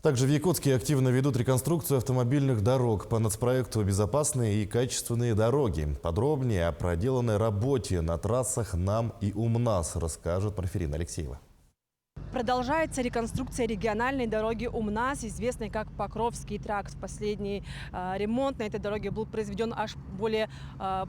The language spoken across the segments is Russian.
Также в Якутске активно ведут реконструкцию автомобильных дорог по нацпроекту «Безопасные и качественные дороги». Подробнее о проделанной работе на трассах «Нам» и «УМНАС» расскажет Марфирина Алексеева. Продолжается реконструкция региональной дороги УМНАС, известной как Покровский тракт. Последний ремонт на этой дороге был произведен аж более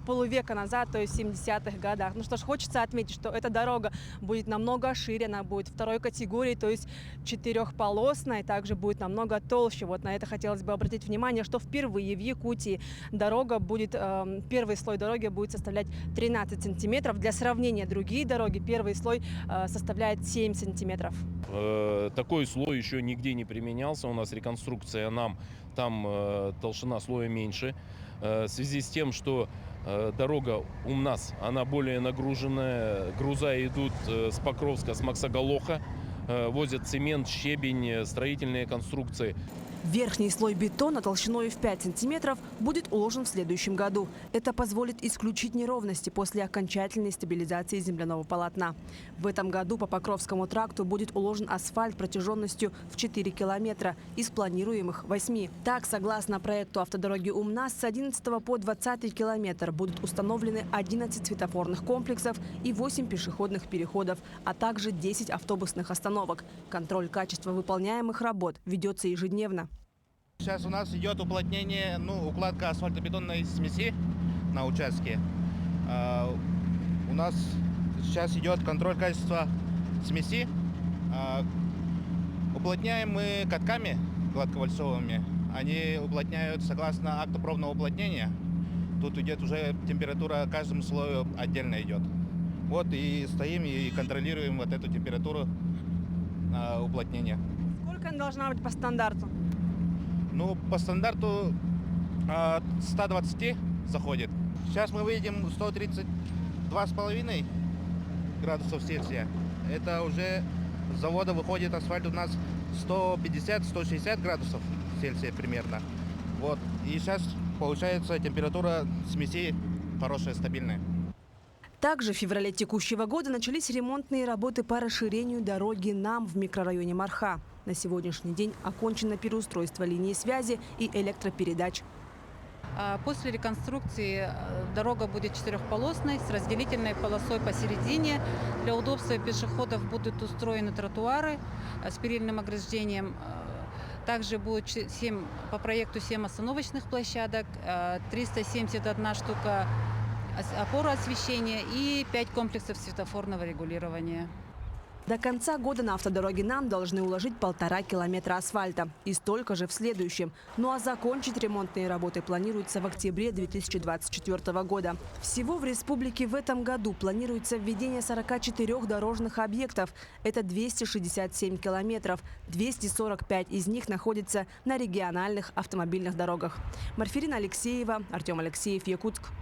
полувека назад, то есть в 70-х годах. Ну что ж, хочется отметить, что эта дорога будет намного шире, она будет второй категории, то есть четырехполосной, также будет намного толще. Вот на это хотелось бы обратить внимание, что впервые в Якутии дорога будет, первый слой дороги будет составлять 13 сантиметров. Для сравнения, другие дороги, первый слой составляет 7 сантиметров. Такой слой еще нигде не применялся. У нас реконструкция «Нам», там толщина слоя меньше. В связи с тем, что дорога УМНАС, она более нагруженная, груза идут с Покровска, с Максоголоха, возят цемент, щебень, строительные конструкции. Верхний слой бетона толщиной в 5 сантиметров будет уложен в следующем году. Это позволит исключить неровности после окончательной стабилизации земляного полотна. В этом году по Покровскому тракту будет уложен асфальт протяженностью в 4 километра из планируемых 8. Так, согласно проекту автодороги УМНАС, с 11 по 20 километр будут установлены 11 светофорных комплексов и 8 пешеходных переходов, а также 10 автобусных остановок. Контроль качества выполняемых работ ведется ежедневно. Сейчас у нас идет уплотнение, укладка асфальтобетонной смеси на участке. У нас сейчас идет контроль качества смеси. Уплотняем мы катками гладковальцовыми. Они уплотняют согласно акту пробного уплотнения. Тут идет уже температура каждому слою отдельно идет. Вот и стоим и контролируем вот эту температуру уплотнения. Сколько она должна быть по стандарту? По стандарту 120 заходит. Сейчас мы выйдем 132,5 градусов Цельсия. Это уже с завода выходит асфальт у нас 150-160 градусов Цельсия примерно. Вот. И сейчас получается температура смеси хорошая, стабильная. Также в феврале текущего года начались ремонтные работы по расширению дороги «Нам» в микрорайоне Марха. На сегодняшний день окончено переустройство линии связи и электропередач. После реконструкции дорога будет четырехполосной с разделительной полосой посередине. Для удобства пешеходов будут устроены тротуары с перильным ограждением. Также будет по проекту 7 остановочных площадок, 371 штука опора освещения и 5 комплексов светофорного регулирования. До конца года на автодороге «Нам» должны уложить 1,5 километра асфальта. И столько же в следующем. Ну а закончить ремонтные работы планируется в октябре 2024 года. Всего в республике в этом году планируется введение 44 дорожных объектов. Это 267 километров. 245 из них находятся на региональных автомобильных дорогах. Марфирина Алексеева, Артем Алексеев, Якутск.